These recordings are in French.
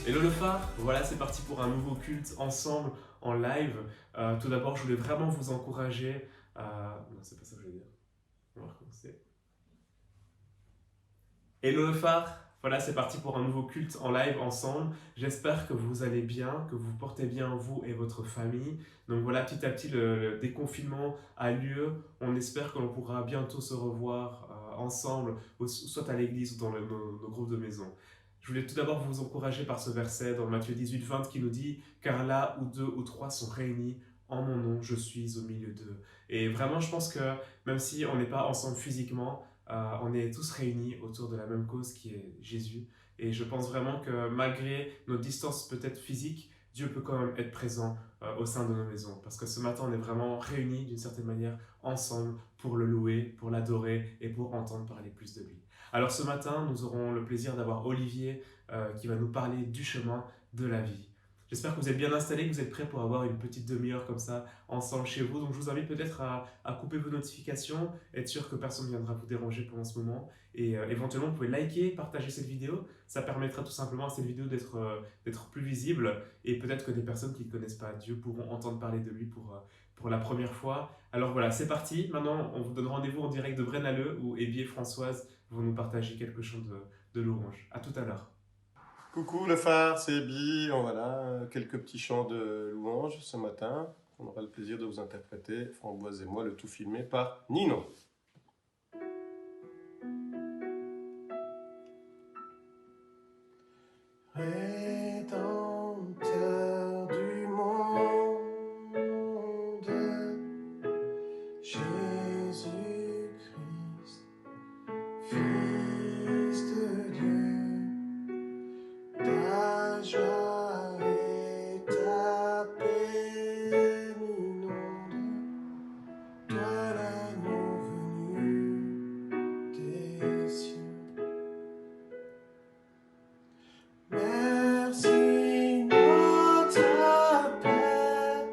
Hello le phare, voilà c'est parti pour un nouveau culte ensemble en live. Tout d'abord je voulais vraiment vous encourager Non c'est pas ça que je voulais dire, on va recommencer. Hello le phare, voilà c'est parti pour un nouveau culte en live ensemble. J'espère que vous allez bien, que vous portez bien vous et votre famille. Donc voilà petit à petit le déconfinement a lieu. On espère que l'on pourra bientôt se revoir ensemble, soit à l'église ou dans nos groupes de maison. Je voulais tout d'abord vous encourager par ce verset dans Matthieu 18, 20 qui nous dit car là où deux ou trois sont réunis en mon nom, je suis au milieu d'eux. Et vraiment je pense que même si on n'est pas ensemble physiquement, on est tous réunis autour de la même cause qui est Jésus. Et je pense vraiment que malgré nos distances peut-être physiques, Dieu peut quand même être présent au sein de nos maisons. Parce que ce matin, on est vraiment réunis d'une certaine manière ensemble pour le louer, pour l'adorer et pour entendre parler plus de lui. Alors ce matin, nous aurons le plaisir d'avoir Olivier qui va nous parler du chemin de la vie. J'espère que vous êtes bien installés, que vous êtes prêts pour avoir une petite demi-heure comme ça ensemble chez vous. Donc je vous invite peut-être à couper vos notifications, être sûr que personne ne viendra vous déranger pendant ce moment. Et éventuellement, vous pouvez liker, partager cette vidéo. Ça permettra tout simplement à cette vidéo d'être plus visible. Et peut-être que des personnes qui ne connaissent pas Dieu pourront entendre parler de lui pour la première fois. Alors voilà, c'est parti. Maintenant, on vous donne rendez-vous en direct de Braine-l'Alleud où Ebi et Françoise vont nous partager quelque chose de louange. À tout à l'heure. Coucou le phare, c'est Bi. Voilà, quelques petits chants de louanges ce matin. On aura le plaisir de vous interpréter, Framboise et moi, le tout filmé par Nino. Rédempteur du monde, Jésus-Christ, Fils de Dieu, ta joie et ta paix m'inondent, toi l'agneau venu des cieux. Merci notre Père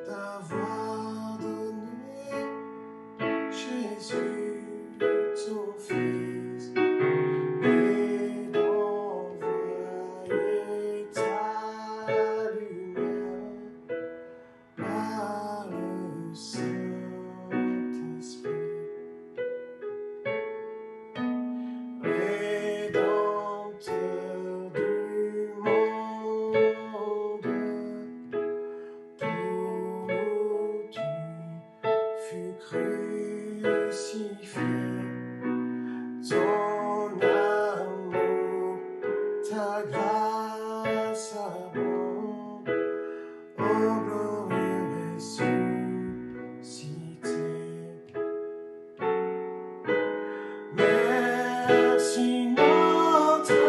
d'avoir donné Jésus ton Fils et d'envoyer ta lumière par le Saint-Esprit. Rédempteur du monde, pour nous tu fus crucifié. Ton amour, ta grâce abonde, en glorieux ressuscité. Merci notre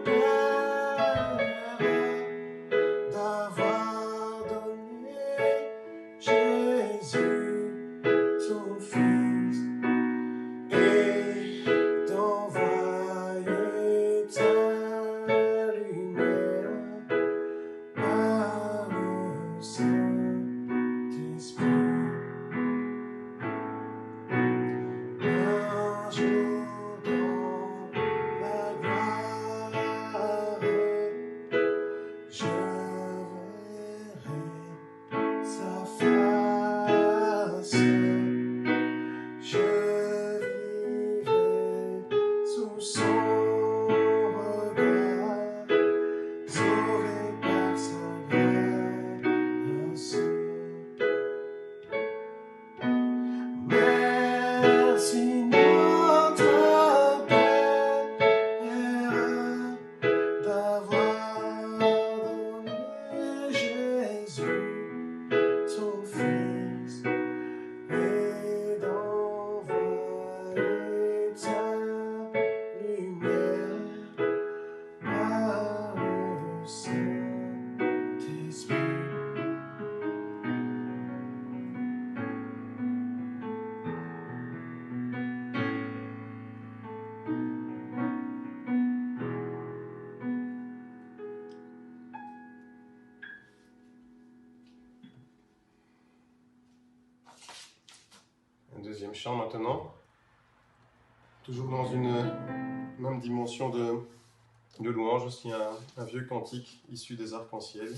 Père d'avoir donné Jésus ton Fils et d'envoyer ta lumière par le Saint-Esprit. Un jour dans la gloire, je verrai sa face. Je vivrai sous son regard, sauvé par sa grâce. Merci notre Père d'avoir donné Jésus ton Fils et d'envoyer ta lumière par le Saint-Esprit. Un deuxième chant maintenant, toujours dans une même dimension de de louange aussi, un vieux cantique issu des arcs-en-ciel.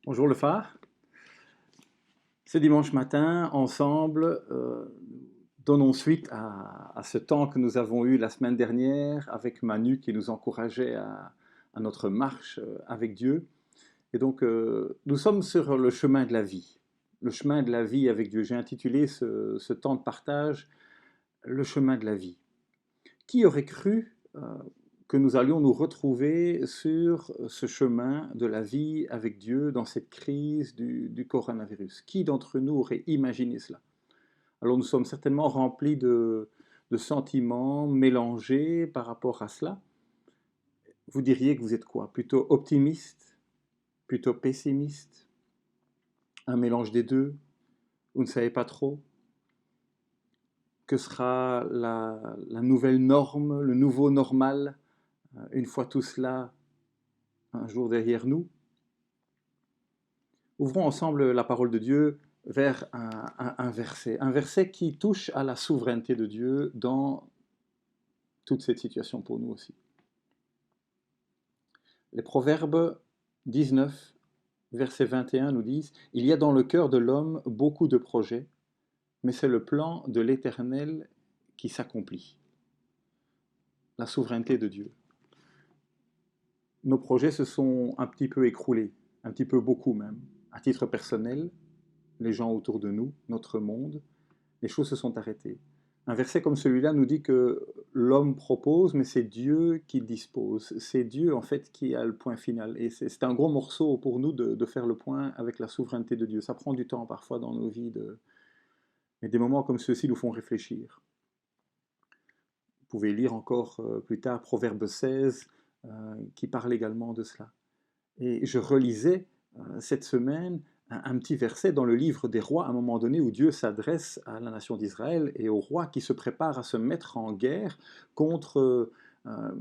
Bonjour le phare. Ce dimanche matin, ensemble, donnons suite à ce temps que nous avons eu la semaine dernière avec Manu qui nous encourageait à notre marche avec Dieu. Et donc, nous sommes sur le chemin de la vie. Le chemin de la vie avec Dieu. J'ai intitulé ce temps de partage « Le chemin de la vie ». Qui aurait cru que nous allions nous retrouver sur ce chemin de la vie avec Dieu dans cette crise du coronavirus? Qui d'entre nous aurait imaginé cela? Alors nous sommes certainement remplis de sentiments mélangés par rapport à cela. Vous diriez que vous êtes quoi? Plutôt optimiste? Plutôt pessimiste? Un mélange des deux? Vous ne savez pas trop? Que sera la nouvelle norme, le nouveau normal, une fois tout cela un jour derrière nous? Ouvrons ensemble la parole de Dieu vers un verset qui touche à la souveraineté de Dieu dans toute cette situation pour nous aussi. Les Proverbes 19, verset 21 nous disent « Il y a dans le cœur de l'homme beaucoup de projets, mais c'est le plan de l'Éternel qui s'accomplit. » La souveraineté de Dieu. Nos projets se sont un petit peu écroulés, un petit peu beaucoup même. À titre personnel, les gens autour de nous, notre monde, les choses se sont arrêtées. Un verset comme celui-là nous dit que l'homme propose, mais c'est Dieu qui dispose. C'est Dieu en fait qui a le point final. Et c'est un gros morceau pour nous de faire le point avec la souveraineté de Dieu. Ça prend du temps parfois dans nos vies, mais des moments comme ceux-ci nous font réfléchir. Vous pouvez lire encore plus tard Proverbe 16, qui parle également de cela. Et je relisais cette semaine un petit verset dans le livre des rois, à un moment donné où Dieu s'adresse à la nation d'Israël et aux rois qui se préparent à se mettre en guerre contre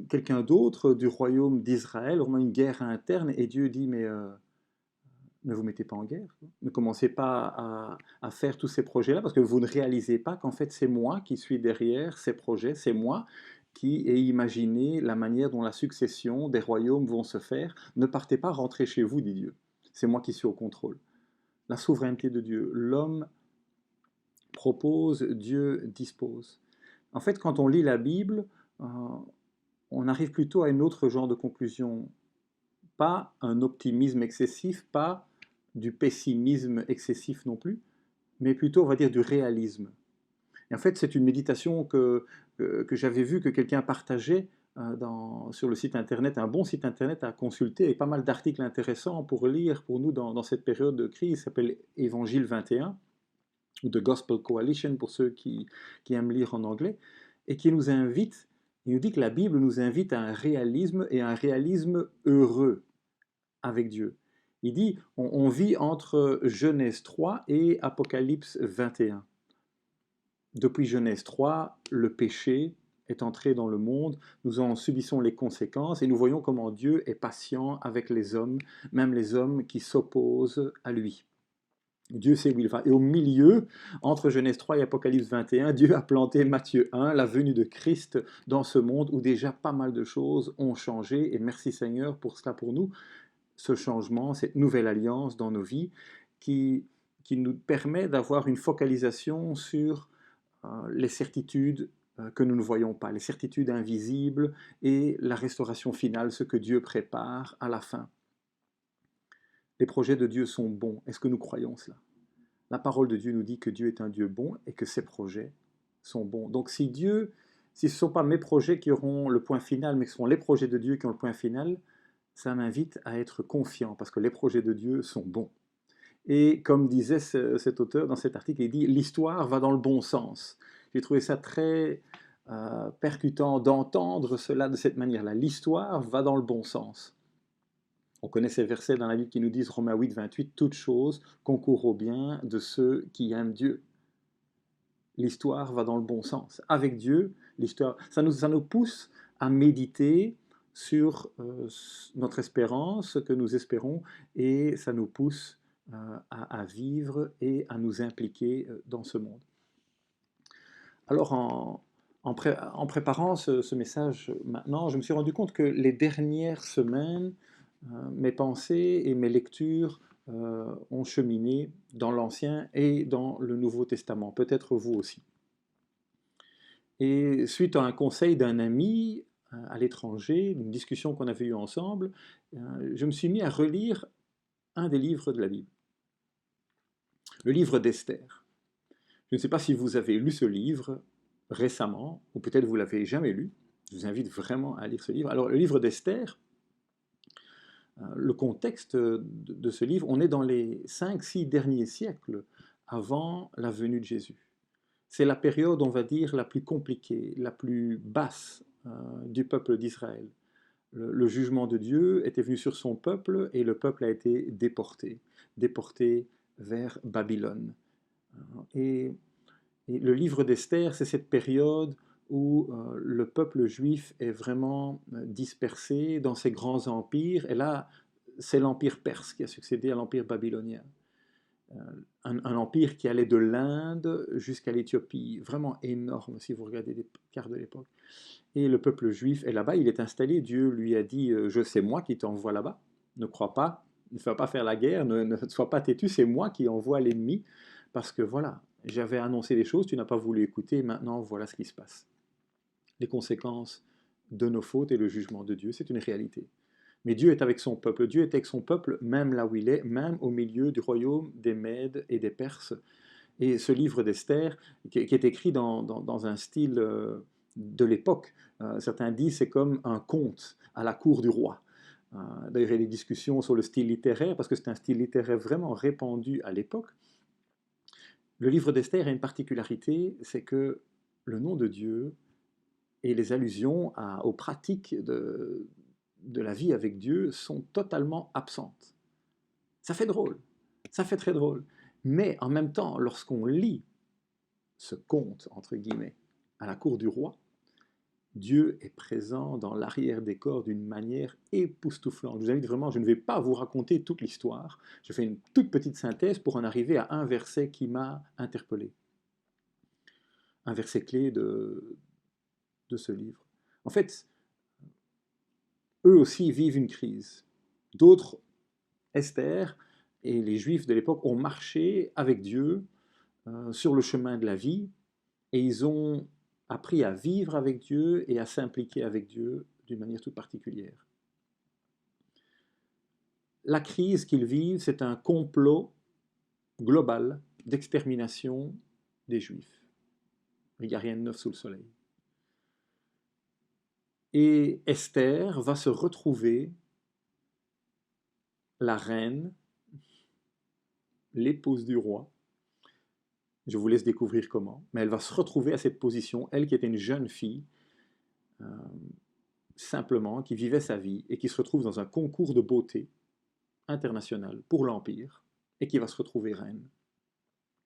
quelqu'un d'autre du royaume d'Israël, vraiment une guerre interne, et Dieu dit, mais ne vous mettez pas en guerre, ne commencez pas à faire tous ces projets-là, parce que vous ne réalisez pas qu'en fait c'est moi qui suis derrière ces projets, c'est moi qui ai imaginé la manière dont la succession des royaumes vont se faire. Ne partez pas, rentrez chez vous, dit Dieu. C'est moi qui suis au contrôle. La souveraineté de Dieu. L'homme propose, Dieu dispose. En fait, quand on lit la Bible, on arrive plutôt à un autre genre de conclusion. Pas un optimisme excessif, pas du pessimisme excessif non plus, mais plutôt, on va dire, du réalisme. Et en fait, c'est une méditation que j'avais vue, que quelqu'un partageait sur le site internet, un bon site internet à consulter, et pas mal d'articles intéressants pour lire pour nous dans cette période de crise. Il s'appelle Évangile 21, ou The Gospel Coalition pour ceux qui aiment lire en anglais, et qui nous invite, il nous dit que la Bible nous invite à un réalisme, et à un réalisme heureux avec Dieu. Il dit, on vit entre Genèse 3 et Apocalypse 21. Depuis Genèse 3, le péché est entré dans le monde, nous en subissons les conséquences et nous voyons comment Dieu est patient avec les hommes, même les hommes qui s'opposent à lui. Dieu sait où il va. Et au milieu, entre Genèse 3 et Apocalypse 21, Dieu a planté Matthieu 1, la venue de Christ dans ce monde où déjà pas mal de choses ont changé. Et merci Seigneur pour cela pour nous, ce changement, cette nouvelle alliance dans nos vies qui nous permet d'avoir une focalisation sur les certitudes que nous ne voyons pas, les certitudes invisibles et la restauration finale, ce que Dieu prépare à la fin. Les projets de Dieu sont bons. Est-ce que nous croyons cela? La parole de Dieu nous dit que Dieu est un Dieu bon et que ses projets sont bons. Donc si ce ne sont pas mes projets qui auront le point final, mais que ce sont les projets de Dieu qui ont le point final, ça m'invite à être confiant parce que les projets de Dieu sont bons. Et comme disait cet auteur dans cet article, il dit « l'histoire va dans le bon sens ». J'ai trouvé ça très percutant d'entendre cela de cette manière-là. L'histoire va dans le bon sens. On connaît ces versets dans la Bible qui nous disent, Romains 8, 28, « Toutes choses concourent au bien de ceux qui aiment Dieu ». L'histoire va dans le bon sens. Avec Dieu, l'histoire, ça nous pousse à méditer sur notre espérance, ce que nous espérons, et ça nous pousse à vivre et à nous impliquer dans ce monde. Alors, en préparant ce message maintenant, je me suis rendu compte que les dernières semaines, mes pensées et mes lectures ont cheminé dans l'Ancien et dans le Nouveau Testament, peut-être vous aussi. Et suite à un conseil d'un ami à l'étranger, une discussion qu'on avait eue ensemble, je me suis mis à relire un des livres de la Bible, le livre d'Esther. Je ne sais pas si vous avez lu ce livre récemment, ou peut-être vous ne l'avez jamais lu. Je vous invite vraiment à lire ce livre. Alors, le livre d'Esther, le contexte de ce livre, on est dans les 5-6 derniers siècles avant la venue de Jésus. C'est la période, on va dire, la plus compliquée, la plus basse du peuple d'Israël. Le jugement de Dieu était venu sur son peuple et le peuple a été déporté vers Babylone. Et le livre d'Esther, c'est cette période où le peuple juif est vraiment dispersé dans ces grands empires. Et là, c'est l'empire perse qui a succédé à l'empire babylonien. Un empire qui allait de l'Inde jusqu'à l'Éthiopie, vraiment énorme si vous regardez les cartes de l'époque. Et le peuple juif est là-bas, il est installé, Dieu lui a dit « Je sais moi qui t'envoie là-bas, ne crois pas, ne fais pas faire la guerre, ne sois pas têtu, c'est moi qui envoie l'ennemi, parce que voilà, j'avais annoncé des choses, tu n'as pas voulu écouter, maintenant voilà ce qui se passe. » Les conséquences de nos fautes et le jugement de Dieu, c'est une réalité. Mais Dieu est avec son peuple. Dieu est avec son peuple même là où il est, même au milieu du royaume des Mèdes et des Perses. Et ce livre d'Esther, qui est écrit dans un style de l'époque, certains disent c'est comme un conte à la cour du roi. D'ailleurs, il y a des discussions sur le style littéraire, parce que c'est un style littéraire vraiment répandu à l'époque. Le livre d'Esther a une particularité, c'est que le nom de Dieu et les allusions aux pratiques de la vie avec Dieu sont totalement absentes. Ça fait drôle, ça fait très drôle. Mais en même temps, lorsqu'on lit ce conte, entre guillemets, à la cour du roi, Dieu est présent dans l'arrière-décor d'une manière époustouflante. Je vous invite vraiment, je ne vais pas vous raconter toute l'histoire, je fais une toute petite synthèse pour en arriver à un verset qui m'a interpellé. Un verset clé de ce livre. En fait, eux aussi vivent une crise. D'autres, Esther et les Juifs de l'époque, ont marché avec Dieu sur le chemin de la vie et ils ont appris à vivre avec Dieu et à s'impliquer avec Dieu d'une manière toute particulière. La crise qu'ils vivent, c'est un complot global d'extermination des Juifs. Il n'y a rien de neuf sous le soleil. Et Esther va se retrouver la reine, l'épouse du roi. Je vous laisse découvrir comment. Mais elle va se retrouver à cette position, elle qui était une jeune fille, simplement, qui vivait sa vie et qui se retrouve dans un concours de beauté internationale pour l'Empire et qui va se retrouver reine.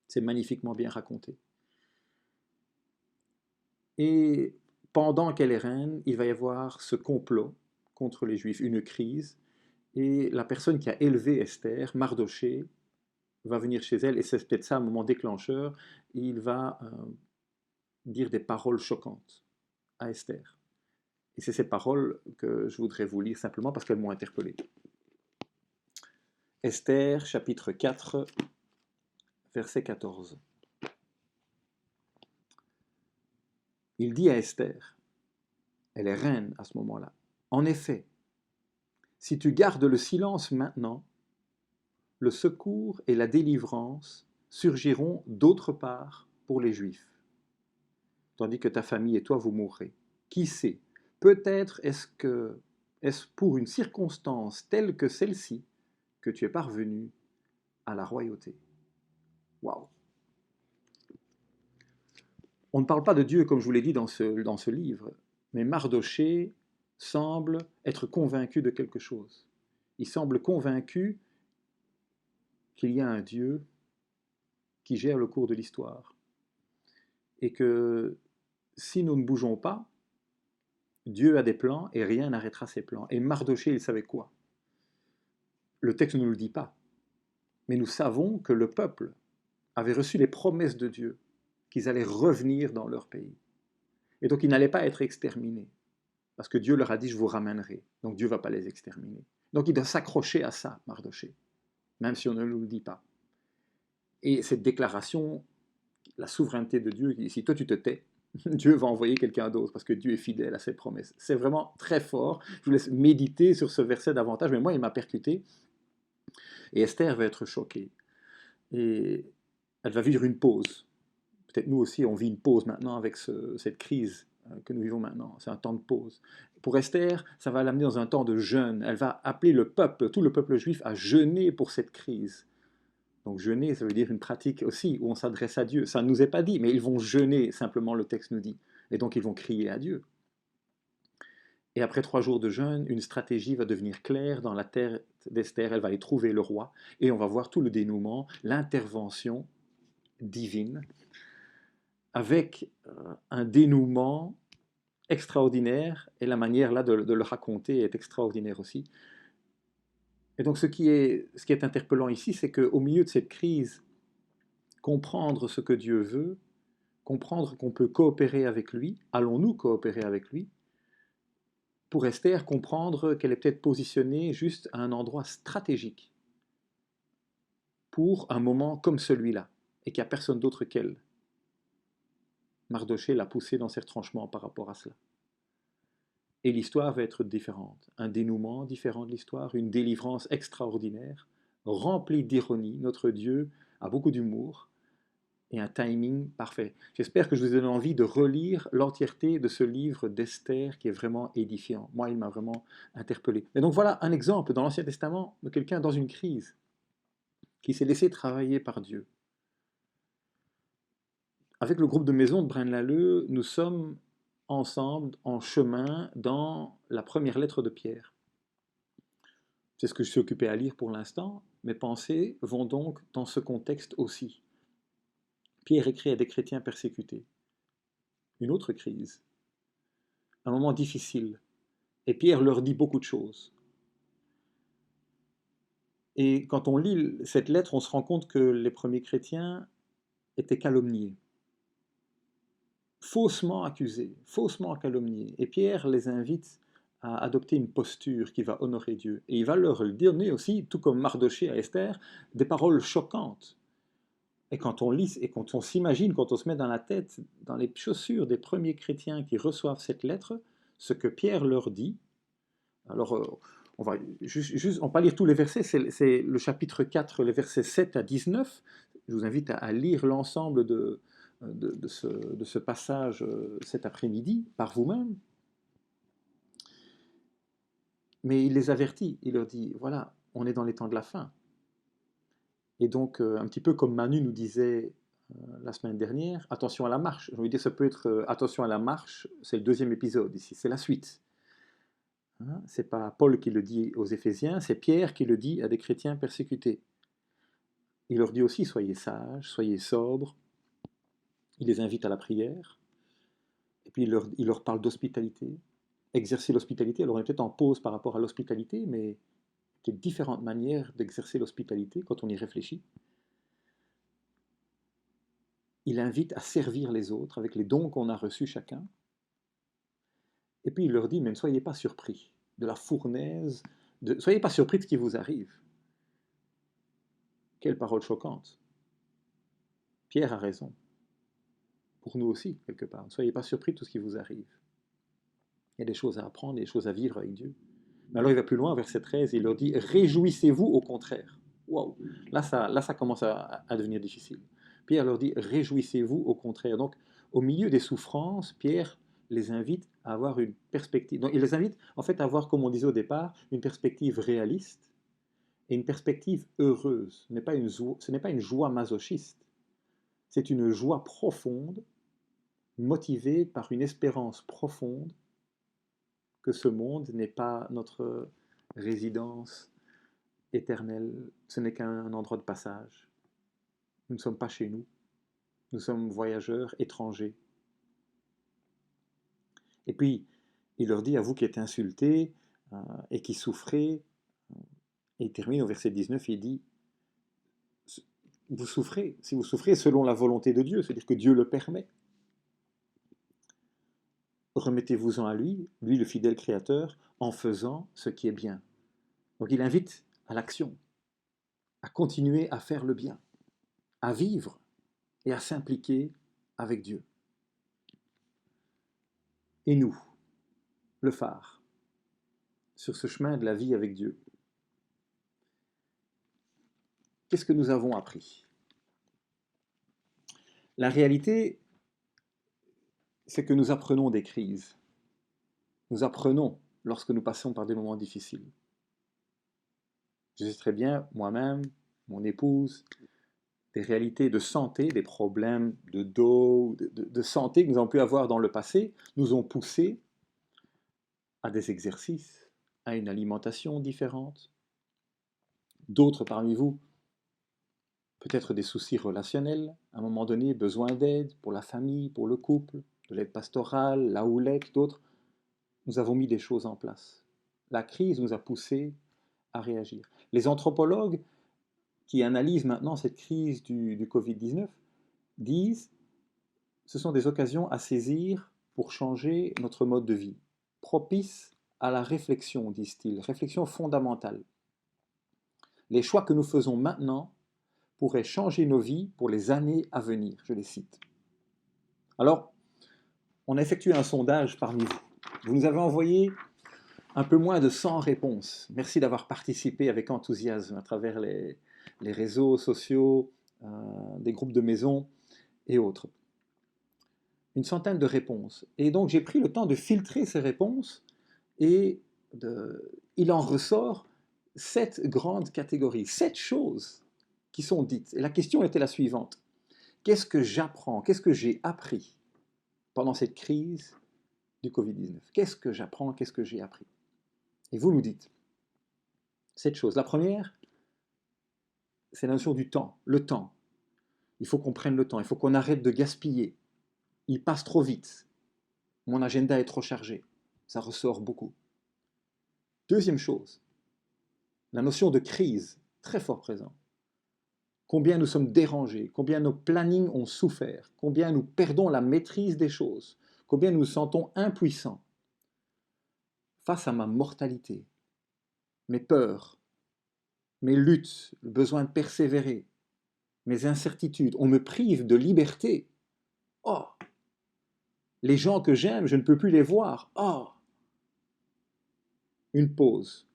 C'est magnifiquement bien raconté. Et pendant qu'elle est reine, il va y avoir ce complot contre les Juifs, une crise, et la personne qui a élevé Esther, Mardoché, va venir chez elle, et c'est peut-être ça un moment déclencheur, il va dire des paroles choquantes à Esther. Et c'est ces paroles que je voudrais vous lire simplement parce qu'elles m'ont interpellé. Esther, chapitre 4, verset 14. Il dit à Esther, elle est reine à ce moment-là, en effet, si tu gardes le silence maintenant, le secours et la délivrance surgiront d'autre part pour les Juifs, tandis que ta famille et toi vous mourrez. Qui sait, peut-être est-ce pour une circonstance telle que celle-ci que tu es parvenu à la royauté. Waouh! On ne parle pas de Dieu, comme je vous l'ai dit dans ce livre, mais Mardoché semble être convaincu de quelque chose. Il semble convaincu qu'il y a un Dieu qui gère le cours de l'histoire. Et que si nous ne bougeons pas, Dieu a des plans et rien n'arrêtera ses plans. Et Mardoché, il savait quoi? Le texte ne nous le dit pas. Mais nous savons que le peuple avait reçu les promesses de Dieu, qu'ils allaient revenir dans leur pays. Et donc ils n'allaient pas être exterminés. Parce que Dieu leur a dit, je vous ramènerai. Donc Dieu ne va pas les exterminer. Donc il doit s'accrocher à ça, Mardoché, même si on ne nous le dit pas. Et cette déclaration, la souveraineté de Dieu, si toi tu te tais, Dieu va envoyer quelqu'un d'autre parce que Dieu est fidèle à ses promesses. C'est vraiment très fort. Je vous laisse méditer sur ce verset davantage, mais moi il m'a percuté. Et Esther va être choquée. Et elle va vivre une pause. Peut-être nous aussi on vit une pause maintenant avec cette crise que nous vivons maintenant. C'est un temps de pause. Pour Esther, ça va l'amener dans un temps de jeûne. Elle va appeler le peuple, tout le peuple juif, à jeûner pour cette crise. Donc jeûner, ça veut dire une pratique aussi où on s'adresse à Dieu. Ça ne nous est pas dit, mais ils vont jeûner, simplement le texte nous dit. Et donc ils vont crier à Dieu. Et après 3 jours de jeûne, une stratégie va devenir claire dans la tête d'Esther. Elle va aller trouver le roi et on va voir tout le dénouement, l'intervention divine, avec un dénouement extraordinaire, et la manière là de le raconter est extraordinaire aussi. Et donc ce qui est interpellant ici, c'est qu'au milieu de cette crise, comprendre ce que Dieu veut, comprendre qu'on peut coopérer avec lui, allons-nous coopérer avec lui? Pour Esther, comprendre qu'elle est peut-être positionnée juste à un endroit stratégique pour un moment comme celui-là, et qu'il n'y a personne d'autre qu'elle. Mardoché l'a poussée dans ses retranchements par rapport à cela. Et l'histoire va être différente, un dénouement différent de l'histoire, une délivrance extraordinaire, remplie d'ironie. Notre Dieu a beaucoup d'humour et un timing parfait. J'espère que je vous ai donné envie de relire l'entièreté de ce livre d'Esther qui est vraiment édifiant. Moi, il m'a vraiment interpellé. Et donc voilà un exemple dans l'Ancien Testament de quelqu'un dans une crise qui s'est laissé travailler par Dieu. Avec le groupe de maison de Braine-l'Alleud, nous sommes ensemble en chemin dans la première lettre de Pierre. C'est ce que je suis occupé à lire pour l'instant. Mes pensées vont donc dans ce contexte aussi. Pierre écrit à des chrétiens persécutés. Une autre crise. Un moment difficile. Et Pierre leur dit beaucoup de choses. Et quand on lit cette lettre, on se rend compte que les premiers chrétiens étaient calomniés. Faussement accusés, faussement calomniés. Et Pierre les invite à adopter une posture qui va honorer Dieu. Et il va leur donner aussi, tout comme Mardoché à Esther, des paroles choquantes. Et quand on lit, et quand on s'imagine, quand on se met dans la tête, dans les chaussures des premiers chrétiens qui reçoivent cette lettre, ce que Pierre leur dit, alors on va pas lire tous les versets, c'est le chapitre 4, les versets 7 à 19. Je vous invite à lire l'ensemble de ce passage cet après-midi par vous-même. Mais il les avertit, il leur dit, voilà, on est dans les temps de la fin. Et donc, un petit peu comme Manu nous disait la semaine dernière, attention à la marche. Je veux dire, ça peut être attention à la marche, c'est le 2e épisode ici, c'est la suite. Hein, ce n'est pas Paul qui le dit aux Éphésiens, c'est Pierre qui le dit à des chrétiens persécutés. Il leur dit aussi, soyez sages, soyez sobres. Il les invite à la prière. Et puis il leur parle d'hospitalité. Exercer l'hospitalité, alors on est peut-être en pause par rapport à l'hospitalité, mais il y a différentes manières d'exercer l'hospitalité quand on y réfléchit. Il invite à servir les autres avec les dons qu'on a reçus chacun. Et puis il leur dit, mais ne soyez pas surpris de la fournaise, soyez pas surpris de ce qui vous arrive. Quelle parole choquante. Pierre a raison. Pour nous aussi, quelque part. Ne soyez pas surpris de tout ce qui vous arrive. Il y a des choses à apprendre, des choses à vivre avec Dieu. Mais alors il va plus loin, verset 13, il leur dit, réjouissez-vous au contraire. Waouh, là ça commence à devenir difficile. Pierre leur dit, réjouissez-vous au contraire. Donc, au milieu des souffrances, Pierre les invite à avoir une perspective. Donc, il les invite en fait à avoir, comme on disait au départ, une perspective réaliste et une perspective heureuse. Ce n'est pas une joie masochiste, c'est une joie profonde, motivée par une espérance profonde que ce monde n'est pas notre résidence éternelle, ce n'est qu'un endroit de passage. Nous ne sommes pas chez nous, nous sommes voyageurs, étrangers. Et puis, il leur dit, à vous qui êtes insultés et qui souffrez, et il termine au verset 19, il dit, vous souffrez, si vous souffrez selon la volonté de Dieu, c'est-à-dire que Dieu le permet, remettez-vous-en à lui, lui le fidèle créateur, en faisant ce qui est bien. Donc il invite à l'action, à continuer à faire le bien, à vivre et à s'impliquer avec Dieu. Et nous, le phare, sur ce chemin de la vie avec Dieu, qu'est-ce que nous avons appris? La réalité, c'est que nous apprenons des crises. Nous apprenons lorsque nous passons par des moments difficiles. Je sais très bien, moi-même, mon épouse, des réalités de santé, des problèmes de dos, de santé que nous avons pu avoir dans le passé, nous ont poussés à des exercices, à une alimentation différente. D'autres parmi vous, peut-être des soucis relationnels, à un moment donné, besoin d'aide pour la famille, pour le couple, de l'aide pastorale, la houlette, d'autres. Nous avons mis des choses en place. La crise nous a poussés à réagir. Les anthropologues qui analysent maintenant cette crise du Covid-19 disent ce sont des occasions à saisir pour changer notre mode de vie, propice à la réflexion, disent-ils, réflexion fondamentale. Les choix que nous faisons maintenant pourraient changer nos vies pour les années à venir, je les cite. Alors, on a effectué un sondage parmi vous. Vous nous avez envoyé un peu moins de 100 réponses. Merci d'avoir participé avec enthousiasme à travers les réseaux sociaux, des groupes de maison et autres. Une centaine de réponses. Et donc j'ai pris le temps de filtrer ces réponses et il en ressort 7 grandes catégories, 7 choses qui sont dites. Et la question était la suivante. Qu'est-ce que j'apprends, qu'est-ce que j'ai appris pendant cette crise du Covid-19? Qu'est-ce que j'apprends, qu'est-ce que j'ai appris? Et vous nous dites 7 choses. La première, c'est la notion du temps, le temps. Il faut qu'on prenne le temps, il faut qu'on arrête de gaspiller. Il passe trop vite. Mon agenda est trop chargé. Ça ressort beaucoup. Deuxième chose, la notion de crise, très fort présent. Combien nous sommes dérangés, combien nos plannings ont souffert, combien nous perdons la maîtrise des choses, combien nous nous sentons impuissants face à ma mortalité, mes peurs, mes luttes, le besoin de persévérer, mes incertitudes. On me prive de liberté. Oh, les gens que j'aime, je ne peux plus les voir. Oh, une pause.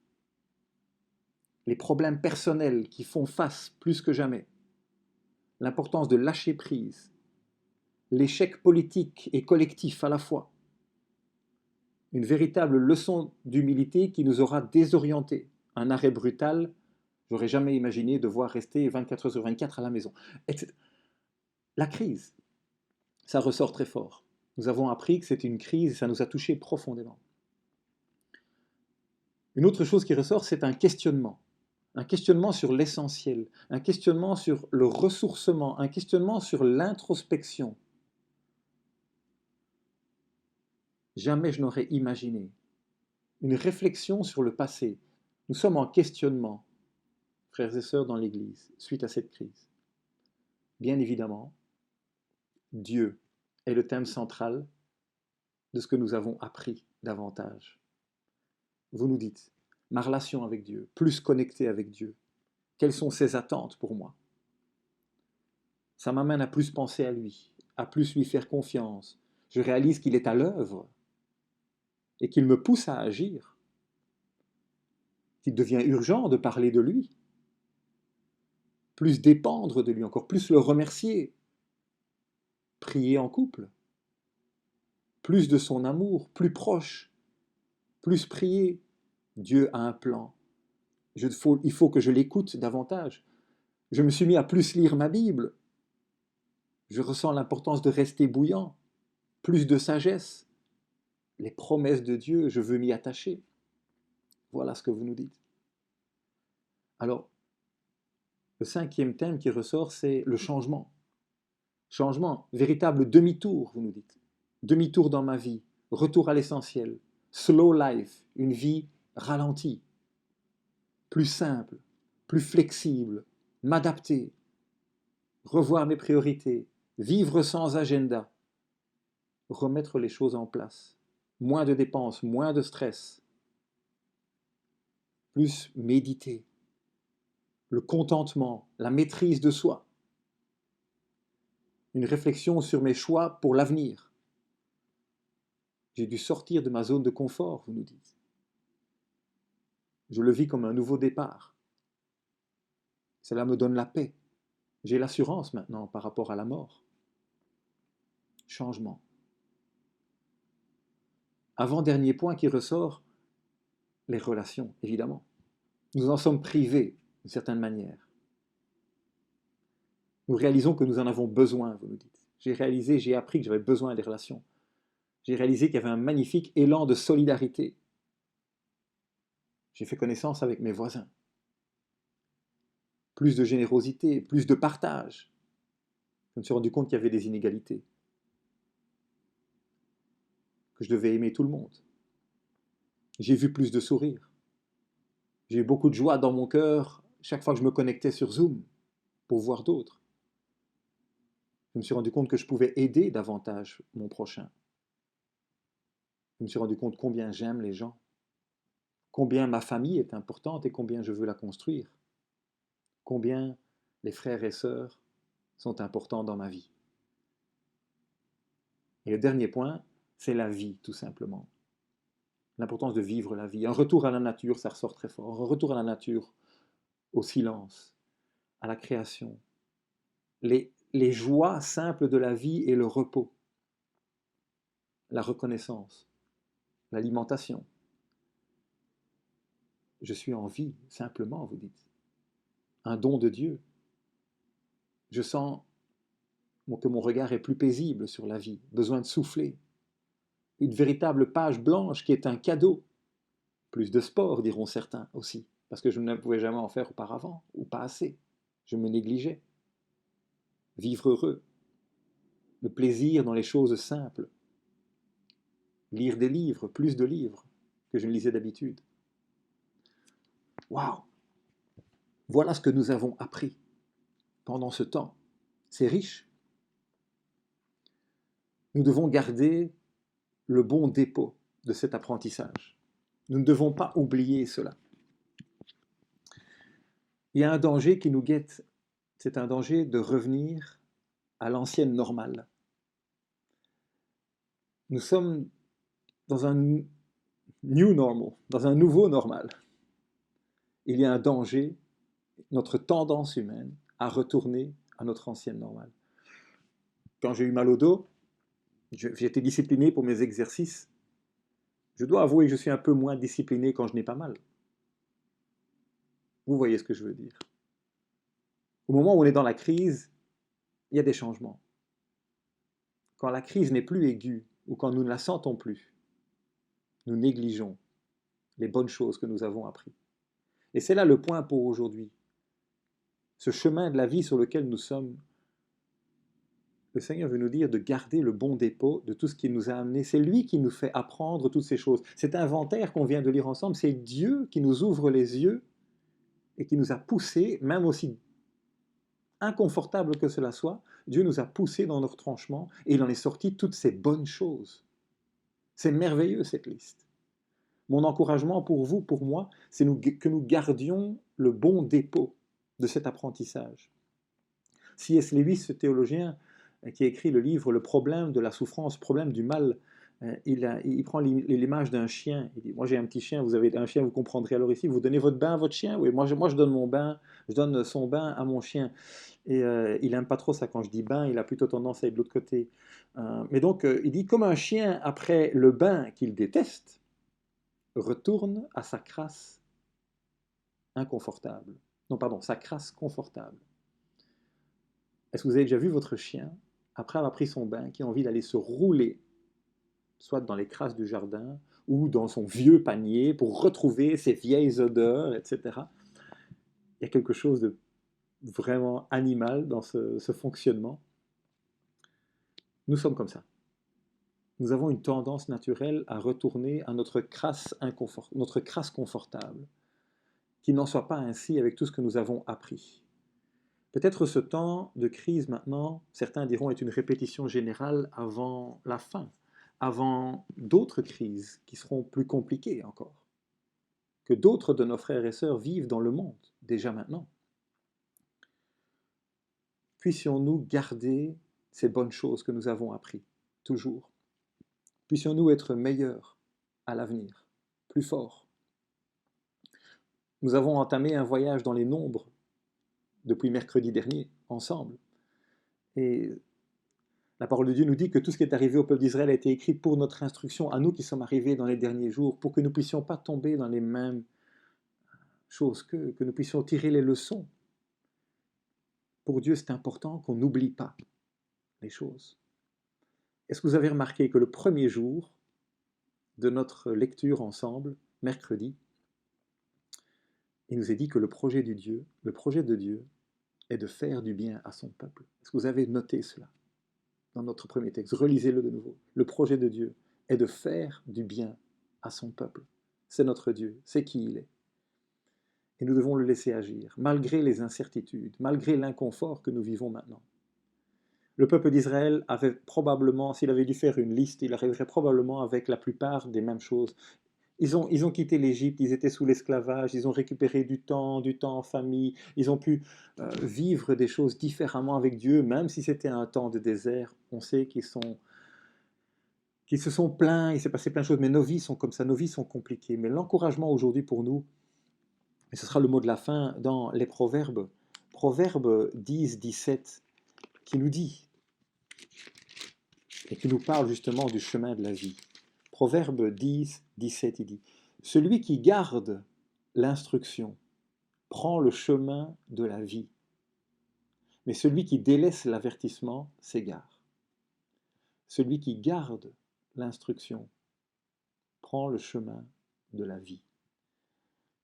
Les problèmes personnels qui font face plus que jamais. L'importance de lâcher prise. L'échec politique et collectif à la fois. Une véritable leçon d'humilité qui nous aura désorientés. Un arrêt brutal. J'aurais jamais imaginé devoir rester 24 heures sur 24 à la maison. Etc. La crise, ça ressort très fort. Nous avons appris que c'était une crise et ça nous a touchés profondément. Une autre chose qui ressort, c'est un questionnement sur l'essentiel, un questionnement sur le ressourcement, un questionnement sur l'introspection. Jamais je n'aurais imaginé une réflexion sur le passé. Nous sommes en questionnement, frères et sœurs dans l'Église, suite à cette crise. Bien évidemment, Dieu est le thème central de ce que nous avons appris davantage. Vous nous dites, ma relation avec Dieu, plus connectée avec Dieu, quelles sont ses attentes pour moi? Ça m'amène à plus penser à lui, à plus lui faire confiance. Je réalise qu'il est à l'œuvre et qu'il me pousse à agir, qu'il devient urgent de parler de lui, plus dépendre de lui, encore plus le remercier, prier en couple, plus de son amour, plus proche, plus prier. Dieu a un plan. Il faut que je l'écoute davantage. Je me suis mis à plus lire ma Bible. Je ressens l'importance de rester bouillant, plus de sagesse. Les promesses de Dieu, je veux m'y attacher. Voilà ce que vous nous dites. Alors, le cinquième thème qui ressort, c'est le changement. Changement, véritable demi-tour, vous nous dites. Demi-tour dans ma vie, retour à l'essentiel, slow life, une vie ralentie, plus simple, plus flexible, m'adapter, revoir mes priorités, vivre sans agenda, remettre les choses en place, moins de dépenses, moins de stress, plus méditer, le contentement, la maîtrise de soi, une réflexion sur mes choix pour l'avenir. J'ai dû sortir de ma zone de confort, vous nous dites. Je le vis comme un nouveau départ. Cela me donne la paix. J'ai l'assurance maintenant par rapport à la mort. Changement. Avant-dernier point qui ressort, les relations, évidemment. Nous en sommes privés, d'une certaine manière. Nous réalisons que nous en avons besoin, vous nous dites. J'ai appris que j'avais besoin des relations. J'ai réalisé qu'il y avait un magnifique élan de solidarité. J'ai fait connaissance avec mes voisins. Plus de générosité, plus de partage. Je me suis rendu compte qu'il y avait des inégalités. Que je devais aimer tout le monde. J'ai vu plus de sourires. J'ai eu beaucoup de joie dans mon cœur chaque fois que je me connectais sur Zoom pour voir d'autres. Je me suis rendu compte que je pouvais aider davantage mon prochain. Je me suis rendu compte combien j'aime les gens, combien ma famille est importante et combien je veux la construire, combien les frères et sœurs sont importants dans ma vie. Et le dernier point, c'est la vie, tout simplement. L'importance de vivre la vie. Un retour à la nature, ça ressort très fort. Un retour à la nature, au silence, à la création. Les joies simples de la vie et le repos. La reconnaissance, l'alimentation. Je suis en vie, simplement, vous dites. Un don de Dieu. Je sens que mon regard est plus paisible sur la vie, besoin de souffler. Une véritable page blanche qui est un cadeau. Plus de sport, diront certains aussi, parce que je ne pouvais jamais en faire auparavant, ou pas assez. Je me négligeais. Vivre heureux. Le plaisir dans les choses simples. Lire des livres, plus de livres que je ne lisais d'habitude. Waouh! Voilà ce que nous avons appris pendant ce temps. C'est riche. Nous devons garder le bon dépôt de cet apprentissage. Nous ne devons pas oublier cela. Il y a un danger qui nous guette. C'est un danger de revenir à l'ancienne normale. Nous sommes dans un new normal, dans un nouveau normal. Il y a un danger, notre tendance humaine, à retourner à notre ancienne normale. Quand j'ai eu mal au dos, j'ai été discipliné pour mes exercices. Je dois avouer que je suis un peu moins discipliné quand je n'ai pas mal. Vous voyez ce que je veux dire. Au moment où on est dans la crise, il y a des changements. Quand la crise n'est plus aiguë, ou quand nous ne la sentons plus, nous négligeons les bonnes choses que nous avons apprises. Et c'est là le point pour aujourd'hui. Ce chemin de la vie sur lequel nous sommes, le Seigneur veut nous dire de garder le bon dépôt de tout ce qu'il nous a amené. C'est lui qui nous fait apprendre toutes ces choses. Cet inventaire qu'on vient de lire ensemble, c'est Dieu qui nous ouvre les yeux et qui nous a poussés, même aussi inconfortable que cela soit, Dieu nous a poussés dans nos retranchements et il en est sorti toutes ces bonnes choses. C'est merveilleux cette liste. Mon encouragement pour vous, pour moi, c'est que nous gardions le bon dépôt de cet apprentissage. C.S. Lewis, ce théologien qui a écrit le livre Le problème de la souffrance, problème du mal, il prend l'image d'un chien. Il dit, moi j'ai un petit chien, vous avez un chien, vous comprendrez alors ici, vous donnez votre bain à votre chien? Oui, moi je donne mon bain, je donne son bain à mon chien. Et il n'aime pas trop ça quand je dis bain, il a plutôt tendance à être de l'autre côté. Mais donc il dit, comme un chien après le bain qu'il déteste, retourne à sa crasse inconfortable. Non, pardon, sa crasse confortable. Est-ce que vous avez déjà vu votre chien, après avoir pris son bain, qui a envie d'aller se rouler, soit dans les crasses du jardin, ou dans son vieux panier, pour retrouver ses vieilles odeurs, etc. Il y a quelque chose de vraiment animal dans ce fonctionnement. Nous sommes comme ça. Nous avons une tendance naturelle à retourner à notre crasse confortable, qu'il n'en soit pas ainsi avec tout ce que nous avons appris. Peut-être ce temps de crise maintenant, certains diront, est une répétition générale avant la fin, avant d'autres crises qui seront plus compliquées encore, que d'autres de nos frères et sœurs vivent dans le monde, déjà maintenant. Puissions-nous garder ces bonnes choses que nous avons apprises, toujours. Puissions-nous être meilleurs à l'avenir, plus forts. Nous avons entamé un voyage dans les nombres depuis mercredi dernier, ensemble. Et la parole de Dieu nous dit que tout ce qui est arrivé au peuple d'Israël a été écrit pour notre instruction, à nous qui sommes arrivés dans les derniers jours, pour que nous ne puissions pas tomber dans les mêmes choses que nous puissions tirer les leçons. Pour Dieu, c'est important qu'on n'oublie pas les choses. Est-ce que vous avez remarqué que le premier jour de notre lecture ensemble, mercredi, il nous est dit que le projet de Dieu est de faire du bien à son peuple. Est-ce que vous avez noté cela dans notre premier texte? Relisez-le de nouveau. Le projet de Dieu est de faire du bien à son peuple. C'est notre Dieu, c'est qui il est. Et nous devons le laisser agir, malgré les incertitudes, malgré l'inconfort que nous vivons maintenant. Le peuple d'Israël avait probablement, s'il avait dû faire une liste, il arriverait probablement avec la plupart des mêmes choses. Ils ont quitté l'Égypte, ils étaient sous l'esclavage, ils ont récupéré du temps en famille, ils ont pu vivre des choses différemment avec Dieu, même si c'était un temps de désert. On sait qu'ils se sont plaints, il s'est passé plein de choses, mais nos vies sont comme ça, nos vies sont compliquées. Mais l'encouragement aujourd'hui pour nous, et ce sera le mot de la fin dans les Proverbes, Proverbes 10, 17, qui nous dit, et qui nous parle justement du chemin de la vie. Proverbe 10, 17, il dit, « Celui qui garde l'instruction prend le chemin de la vie, mais celui qui délaisse l'avertissement s'égare. Celui qui garde l'instruction prend le chemin de la vie. »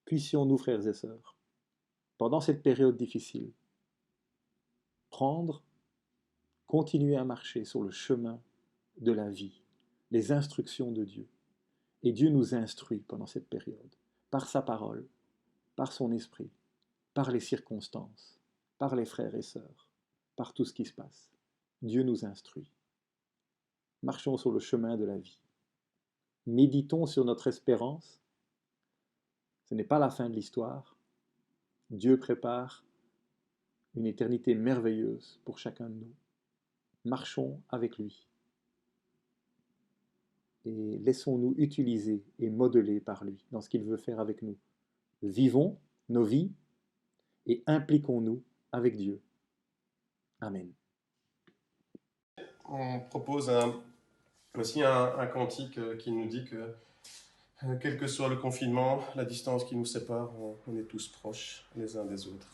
Puissions-nous, frères et sœurs, pendant cette période difficile, continuer à marcher sur le chemin de la vie, les instructions de Dieu. Et Dieu nous instruit pendant cette période, par sa parole, par son esprit, par les circonstances, par les frères et sœurs, par tout ce qui se passe. Dieu nous instruit. Marchons sur le chemin de la vie. Méditons sur notre espérance. Ce n'est pas la fin de l'histoire. Dieu prépare une éternité merveilleuse pour chacun de nous. Marchons avec lui. Et laissons-nous utiliser et modeler par lui dans ce qu'il veut faire avec nous. Vivons nos vies et impliquons-nous avec Dieu. Amen. On propose aussi un cantique qui nous dit que, quel que soit le confinement, la distance qui nous sépare, on est tous proches les uns des autres.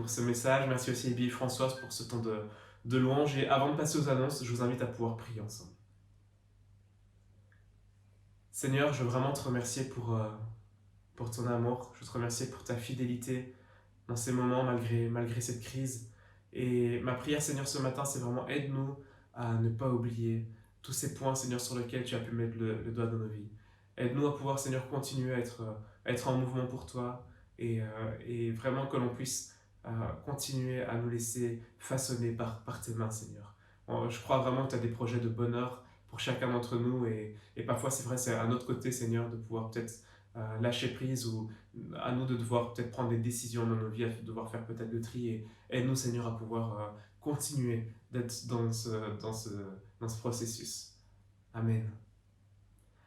pour ce message. Merci aussi Ebi et Françoise pour ce temps de louange. Et avant de passer aux annonces, je vous invite à pouvoir prier ensemble. Seigneur, je veux vraiment te remercier pour ton amour. Je veux te remercier pour ta fidélité dans ces moments, malgré cette crise. Et ma prière, Seigneur, ce matin, c'est vraiment aide-nous à ne pas oublier tous ces points, Seigneur, sur lesquels tu as pu mettre le doigt dans nos vies. Aide-nous à pouvoir, Seigneur, continuer à être en mouvement pour toi et vraiment que l'on puisse continuer à nous laisser façonner par tes mains, Seigneur. Je crois vraiment que tu as des projets de bonheur pour chacun d'entre nous et parfois, c'est vrai, c'est à notre côté, Seigneur, de pouvoir peut-être lâcher prise ou à nous de devoir peut-être prendre des décisions dans nos vies, à devoir faire peut-être le tri et aide-nous, Seigneur, à pouvoir continuer d'être dans ce processus. Amen.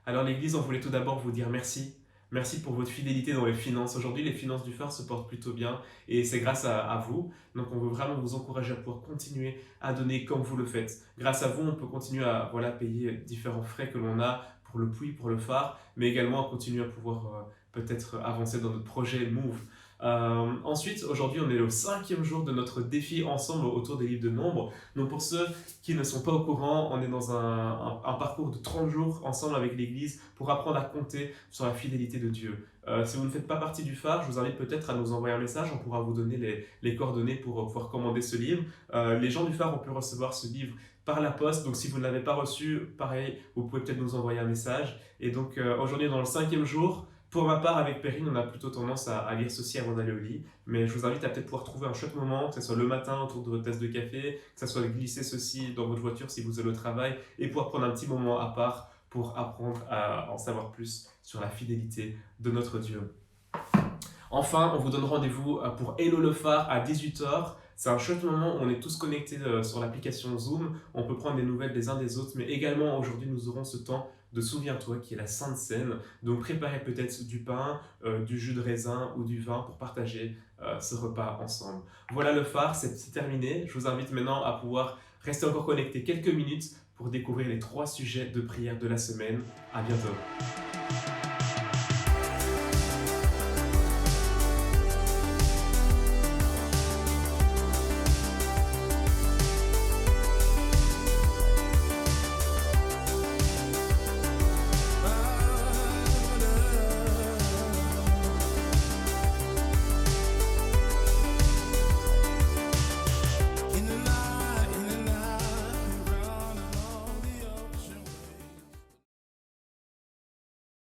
Alors l'Église, on voulait tout d'abord vous dire merci. Merci pour votre fidélité dans les finances. Aujourd'hui, les finances du phare se portent plutôt bien et c'est grâce à vous. Donc on veut vraiment vous encourager à pouvoir continuer à donner comme vous le faites. Grâce à vous, on peut continuer à payer différents frais que l'on a pour le puits, pour le phare, mais également à continuer à pouvoir peut-être avancer dans notre projet Move. Ensuite, aujourd'hui, on est au 5e jour de notre défi ensemble autour des livres de Nombre. Donc pour ceux qui ne sont pas au courant, on est dans un parcours de 30 jours ensemble avec l'Église pour apprendre à compter sur la fidélité de Dieu. Si vous ne faites pas partie du phare, je vous invite peut-être à nous envoyer un message, on pourra vous donner les coordonnées pour pouvoir commander ce livre. Les gens du phare ont pu recevoir ce livre par la poste, donc si vous ne l'avez pas reçu, pareil, vous pouvez peut-être nous envoyer un message. Et donc aujourd'hui, dans le 5e jour, pour ma part, avec Perrine, on a plutôt tendance à lire ceci avant d'aller au lit, mais je vous invite à peut-être pouvoir trouver un chouette moment, que ce soit le matin autour de votre tasse de café, que ce soit glisser ceci dans votre voiture si vous allez au travail, et pouvoir prendre un petit moment à part pour apprendre à en savoir plus sur la fidélité de notre Dieu. Enfin, on vous donne rendez-vous pour Hello le phare à 18h. C'est un chouette moment où on est tous connectés sur l'application Zoom. On peut prendre des nouvelles des uns des autres, mais également aujourd'hui nous aurons ce temps de Souviens-toi qui est la Sainte Seine. Donc préparez peut-être du pain, du jus de raisin ou du vin pour partager ce repas ensemble. Voilà le phare, c'est terminé. Je vous invite maintenant à pouvoir rester encore connectés quelques minutes pour découvrir les 3 sujets de prière de la semaine. À bientôt.